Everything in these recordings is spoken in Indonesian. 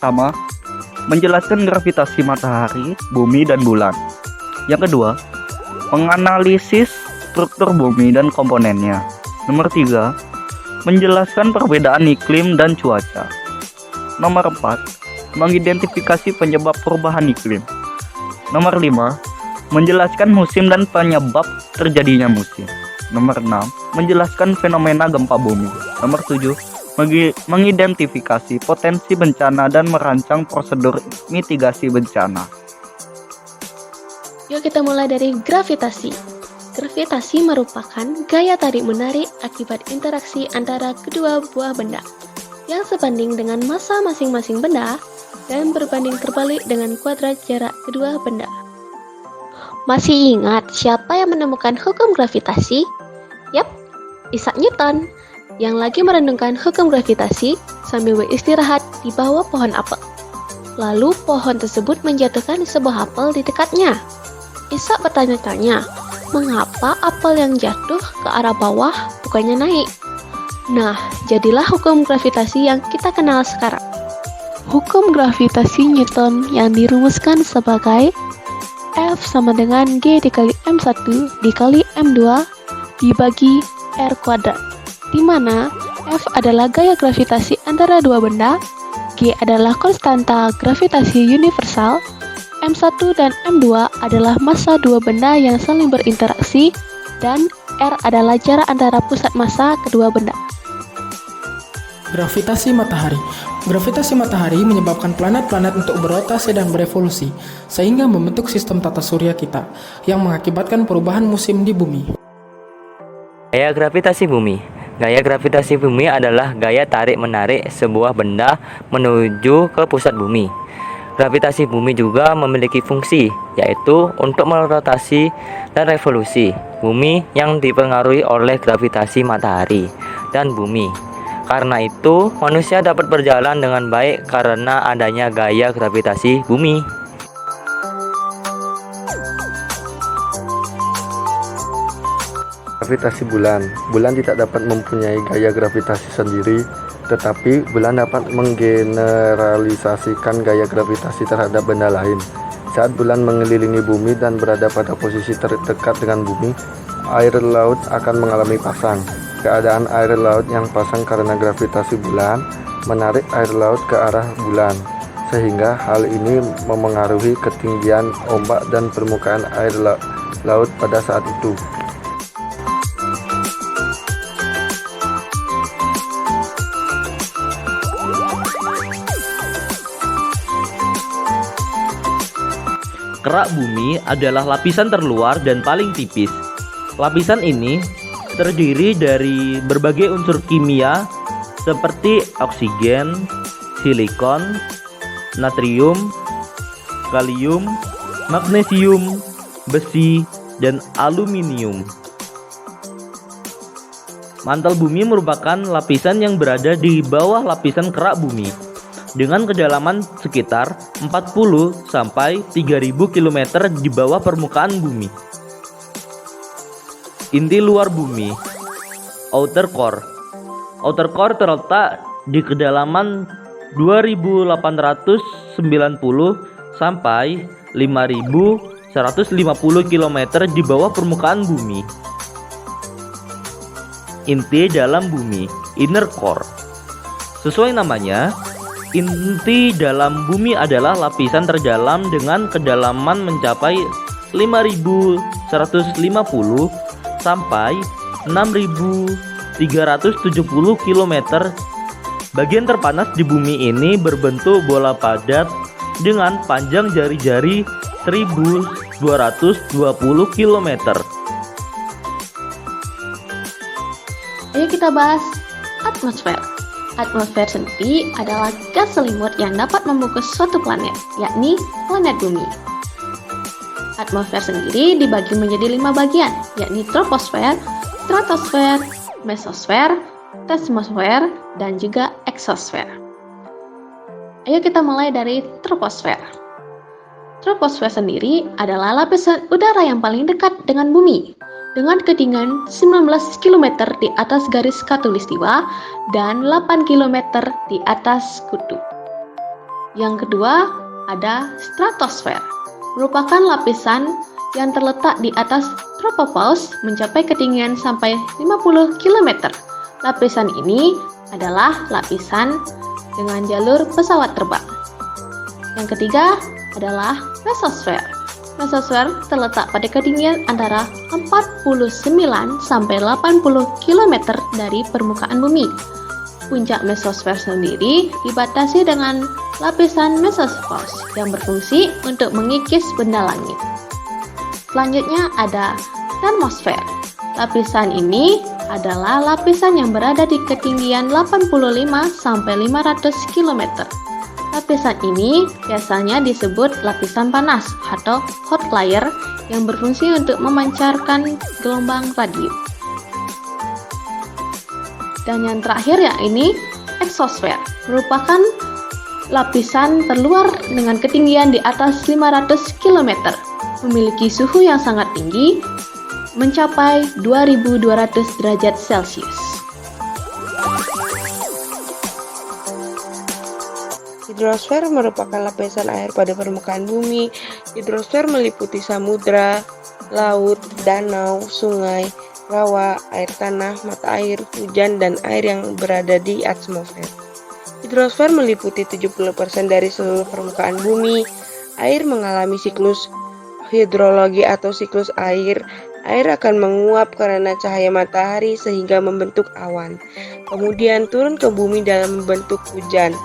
Pertama, menjelaskan gravitasi matahari, bumi, dan bulan. Yang kedua, menganalisis struktur bumi dan komponennya. Nomor 3, menjelaskan perbedaan iklim dan cuaca. Nomor 4, mengidentifikasi penyebab perubahan iklim. Nomor 5, menjelaskan musim dan penyebab terjadinya musim. Nomor 6, menjelaskan fenomena gempa bumi. Nomor 7, mengidentifikasi potensi bencana dan merancang prosedur mitigasi bencana. Yuk kita mulai dari gravitasi. Gravitasi merupakan gaya tarik-menarik akibat interaksi antara kedua buah benda yang sebanding dengan massa masing-masing benda dan berbanding terbalik dengan kuadrat jarak kedua benda. Masih ingat siapa yang menemukan hukum gravitasi? Yap, Isaac Newton, yang lagi merenungkan hukum gravitasi sambil beristirahat di bawah pohon apel. Lalu pohon tersebut menjatuhkan sebuah apel di dekatnya. Isaac bertanya-tanya, mengapa apel yang jatuh ke arah bawah bukannya naik? Nah, jadilah hukum gravitasi yang kita kenal sekarang. Hukum gravitasi Newton yang dirumuskan sebagai F sama dengan G dikali M1 dikali M2 dibagi R kuadrat, di mana F adalah gaya gravitasi antara dua benda, G adalah konstanta gravitasi universal, M1 dan M2 adalah massa dua benda yang saling berinteraksi, dan R adalah jarak antara pusat massa kedua benda. Gravitasi matahari. Gravitasi matahari menyebabkan planet-planet untuk berotasi dan berevolusi, sehingga membentuk sistem tata surya kita, yang mengakibatkan perubahan musim di bumi. Gaya gravitasi bumi. Gaya gravitasi bumi adalah gaya tarik-menarik sebuah benda menuju ke pusat bumi. Gravitasi bumi juga memiliki fungsi, yaitu untuk merotasi dan revolusi bumi yang dipengaruhi oleh gravitasi matahari dan bumi. Karena itu, manusia dapat berjalan dengan baik karena adanya gaya gravitasi bumi. Gravitasi bulan. Bulan tidak dapat mempunyai gaya gravitasi sendiri, tetapi bulan dapat menggeneralisasikan gaya gravitasi terhadap benda lain. Saat bulan mengelilingi bumi dan berada pada posisi terdekat dengan bumi, air laut akan mengalami pasang. Keadaan air laut yang pasang karena gravitasi bulan menarik air laut ke arah bulan, sehingga hal ini memengaruhi ketinggian ombak dan permukaan air laut pada saat itu. Kerak bumi adalah lapisan terluar dan paling tipis. Lapisan ini terdiri dari berbagai unsur kimia seperti oksigen, silikon, natrium, kalium, magnesium, besi, dan aluminium. Mantel bumi merupakan lapisan yang berada di bawah lapisan kerak bumi dengan kedalaman sekitar 40 sampai 3000 km di bawah permukaan bumi. Inti luar bumi, outer core. Outer core terletak di kedalaman 2890 sampai 5150 km di bawah permukaan bumi. Inti dalam bumi, inner core. Sesuai namanya, inti dalam bumi adalah lapisan terdalam dengan kedalaman mencapai 5.150 sampai 6.370 km. Bagian terpanas di bumi ini berbentuk bola padat dengan panjang jari-jari 1.220 km. Ayo kita bahas atmosfer. Atmosfer sendiri adalah gas selimut yang dapat membungkus suatu planet, yakni planet bumi. Atmosfer sendiri dibagi menjadi 5 bagian, yakni troposfer, stratosfer, mesosfer, termosfer, dan juga eksosfer. Ayo kita mulai dari troposfer. Troposfer sendiri adalah lapisan udara yang paling dekat dengan bumi, dengan ketinggian 19 km di atas garis khatulistiwa dan 8 km di atas kutub. Yang kedua ada stratosfer, merupakan lapisan yang terletak di atas tropopause mencapai ketinggian sampai 50 km. Lapisan ini adalah lapisan dengan jalur pesawat terbang. Yang ketiga adalah mesosfer. Mesosfer terletak pada ketinggian antara 49 sampai 80 km dari permukaan bumi. Puncak mesosfer sendiri dibatasi dengan lapisan mesopause yang berfungsi untuk mengikis benda langit. Selanjutnya ada termosfer. Lapisan ini adalah lapisan yang berada di ketinggian 85 sampai 500 km. Lapisan ini biasanya disebut lapisan panas atau hot layer yang berfungsi untuk memancarkan gelombang radio. Dan yang terakhir ya ini eksosfer, merupakan lapisan terluar dengan ketinggian di atas 500 km, memiliki suhu yang sangat tinggi, mencapai 2200 derajat Celcius. Hidrosfer merupakan lapisan air pada permukaan bumi. Hidrosfer meliputi samudra, laut, danau, sungai, rawa, air tanah, mata air, hujan, dan air yang berada di atmosfer. Hidrosfer meliputi 70% dari seluruh permukaan bumi. Air mengalami siklus hidrologi atau siklus air. Air akan menguap karena cahaya matahari sehingga membentuk awan. Kemudian turun ke bumi dalam bentuk hujan.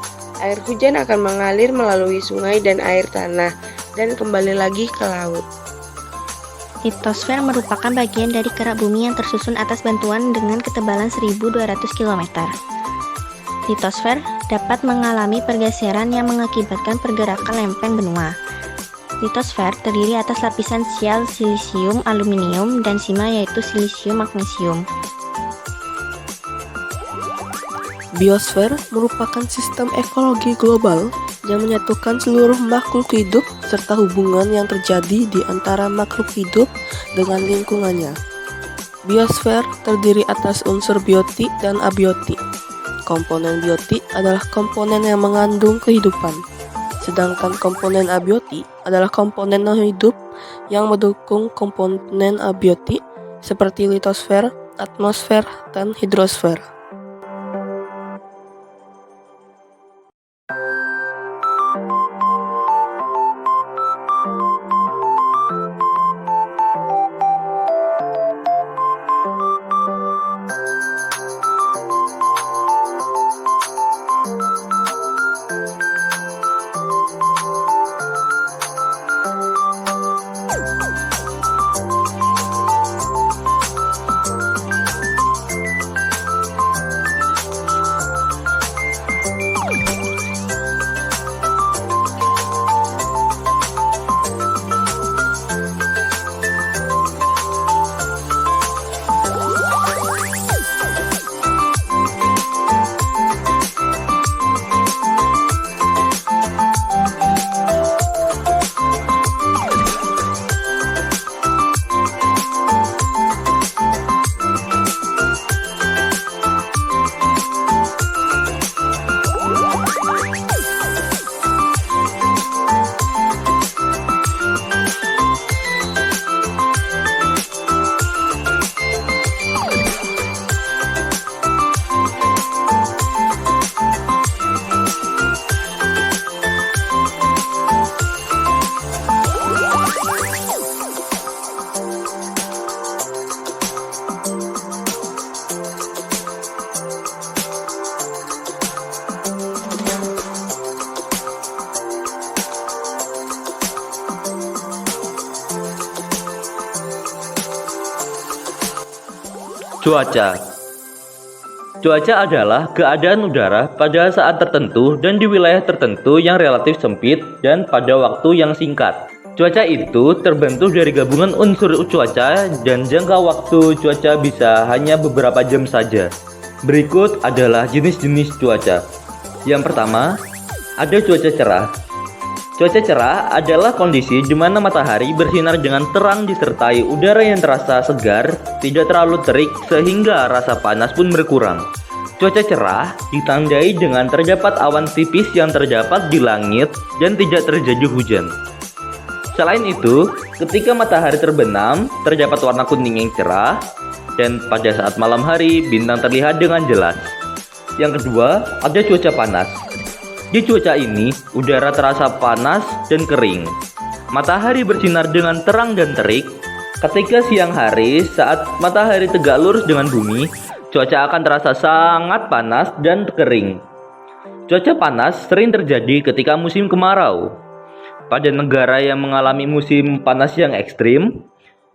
Air hujan akan mengalir melalui sungai dan air tanah dan kembali lagi ke laut. Litosfer merupakan bagian dari kerak bumi yang tersusun atas bantuan dengan ketebalan 1.200 km. Litosfer dapat mengalami pergeseran yang mengakibatkan pergerakan lempeng benua. Litosfer terdiri atas lapisan sial silisium, aluminium, dan sima yaitu silisium magnesium. Biosfer merupakan sistem ekologi global yang menyatukan seluruh makhluk hidup serta hubungan yang terjadi di antara makhluk hidup dengan lingkungannya. Biosfer terdiri atas unsur biotik dan abiotik. Komponen biotik adalah komponen yang mengandung kehidupan, sedangkan komponen abiotik adalah komponen non-hidup yang mendukung komponen abiotik seperti litosfer, atmosfer, dan hidrosfer. Cuaca. Cuaca adalah keadaan udara pada saat tertentu dan di wilayah tertentu yang relatif sempit dan pada waktu yang singkat. Cuaca itu terbentuk dari gabungan unsur cuaca dan jangka waktu cuaca bisa hanya beberapa jam saja. Berikut adalah jenis-jenis cuaca. Yang pertama, ada cuaca cerah. Cuaca cerah adalah kondisi di mana matahari bersinar dengan terang disertai udara yang terasa segar, tidak terlalu terik sehingga rasa panas pun berkurang. Cuaca cerah ditandai dengan terdapat awan tipis yang terdapat di langit dan tidak terjadi hujan. Selain itu, ketika matahari terbenam, terdapat warna kuning yang cerah dan pada saat malam hari bintang terlihat dengan jelas. Yang kedua, ada cuaca panas. Di cuaca ini, udara terasa panas dan kering. Matahari bersinar dengan terang dan terik. Ketika siang hari, saat matahari tegak lurus dengan bumi, cuaca akan terasa sangat panas dan kering. Cuaca panas sering terjadi ketika musim kemarau. Pada negara yang mengalami musim panas yang ekstrim,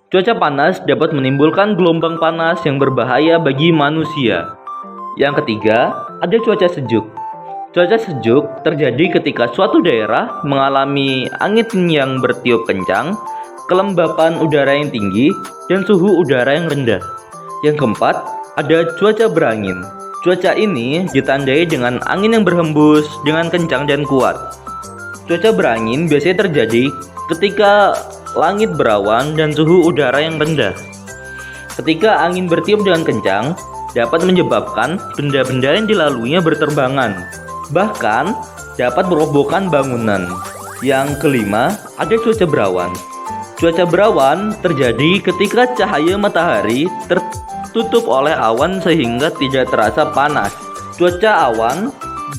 cuaca panas dapat menimbulkan gelombang panas yang berbahaya bagi manusia. Yang ketiga, ada cuaca sejuk. Cuaca sejuk terjadi ketika suatu daerah mengalami angin yang bertiup kencang, kelembapan udara yang tinggi, dan suhu udara yang rendah. Yang keempat, ada cuaca berangin. Cuaca ini ditandai dengan angin yang berhembus dengan kencang dan kuat. Cuaca berangin biasanya terjadi ketika langit berawan dan suhu udara yang rendah. Ketika angin bertiup dengan kencang, dapat menyebabkan benda-benda yang dilaluinya berterbangan. Bahkan dapat merobohkan bangunan. Yang kelima, ada cuaca berawan. Cuaca berawan terjadi ketika cahaya matahari tertutup oleh awan sehingga tidak terasa panas. Cuaca awan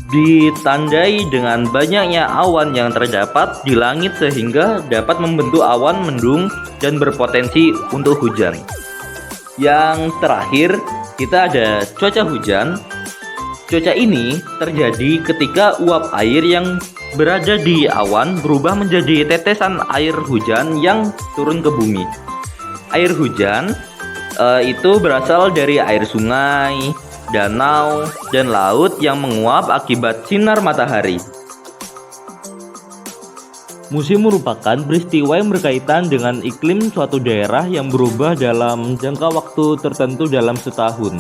ditandai dengan banyaknya awan yang terdapat di langit sehingga dapat membentuk awan mendung dan berpotensi untuk hujan. Yang terakhir, kita ada cuaca hujan. Cuaca ini terjadi ketika uap air yang berada di awan berubah menjadi tetesan air hujan yang turun ke bumi. Air hujan itu berasal dari air sungai, danau, dan laut yang menguap akibat sinar matahari. Musim merupakan peristiwa yang berkaitan dengan iklim suatu daerah yang berubah dalam jangka waktu tertentu dalam setahun.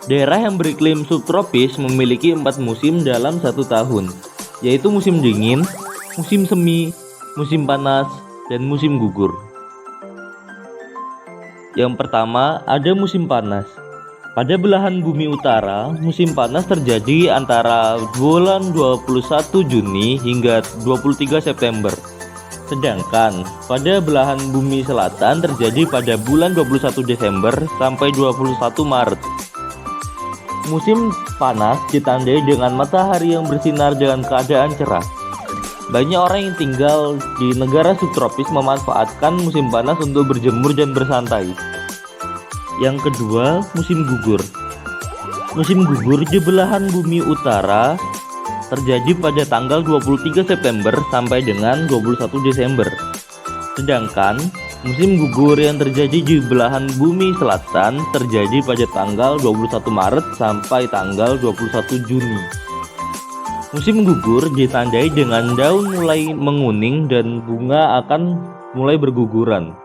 Daerah yang beriklim subtropis memiliki 4 musim dalam satu tahun, yaitu musim dingin, musim semi, musim panas, dan musim gugur. Yang pertama, ada musim panas. Pada belahan bumi utara, musim panas terjadi antara bulan 21 Juni hingga 23 September. Sedangkan pada belahan bumi selatan terjadi pada bulan 21 Desember sampai 21 Maret. Musim panas ditandai dengan matahari yang bersinar dengan keadaan cerah. Banyak orang yang tinggal di negara subtropis memanfaatkan musim panas untuk berjemur dan bersantai. Yang kedua, musim gugur. Musim gugur di belahan bumi utara terjadi pada tanggal 23 September sampai dengan 21 Desember. Sedangkan musim gugur yang terjadi di belahan bumi selatan terjadi pada tanggal 21 Maret sampai tanggal 21 Juni. Musim gugur ditandai dengan daun mulai menguning dan bunga akan mulai berguguran.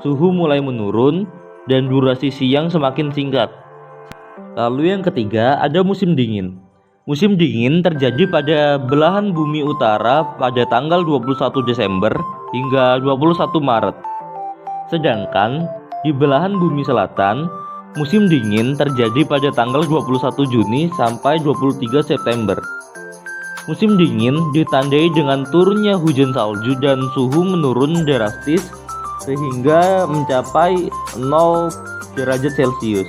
Suhu mulai menurun dan durasi siang semakin singkat. Lalu yang ketiga, ada musim dingin. Musim dingin terjadi pada belahan bumi utara pada tanggal 21 Desember hingga 21 Maret. Sedangkan di belahan bumi selatan, musim dingin terjadi pada tanggal 21 Juni sampai 23 September. Musim dingin ditandai dengan turunnya hujan salju dan suhu menurun drastis sehingga mencapai 0 derajat Celcius.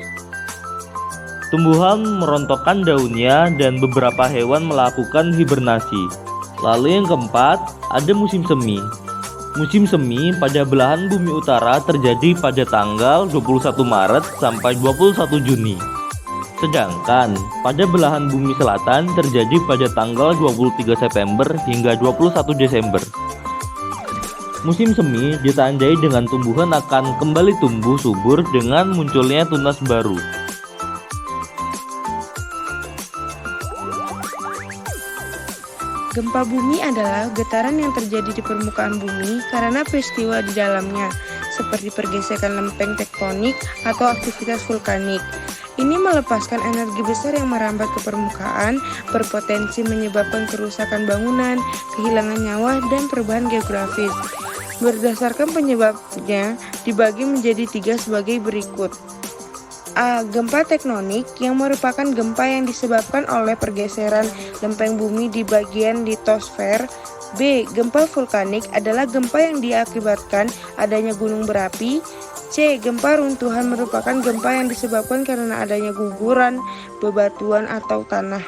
Tumbuhan merontokkan daunnya dan beberapa hewan melakukan hibernasi. Lalu yang keempat, ada musim semi. Musim semi pada belahan bumi utara terjadi pada tanggal 21 Maret sampai 21 Juni. Sedangkan pada belahan bumi selatan terjadi pada tanggal 23 September hingga 21 Desember. Musim semi ditandai dengan tumbuhan akan kembali tumbuh subur dengan munculnya tunas baru. Gempa bumi adalah getaran yang terjadi di permukaan bumi karena peristiwa di dalamnya, seperti pergesekan lempeng tektonik atau aktivitas vulkanik. Ini melepaskan energi besar yang merambat ke permukaan, berpotensi menyebabkan kerusakan bangunan, kehilangan nyawa, dan perubahan geografis. Berdasarkan penyebabnya, dibagi menjadi 3 sebagai berikut. A. Gempa tektonik yang merupakan gempa yang disebabkan oleh pergeseran lempeng bumi di bagian litosfer. B. Gempa vulkanik adalah gempa yang diakibatkan adanya gunung berapi. C. Gempa runtuhan merupakan gempa yang disebabkan karena adanya guguran, bebatuan, atau tanah.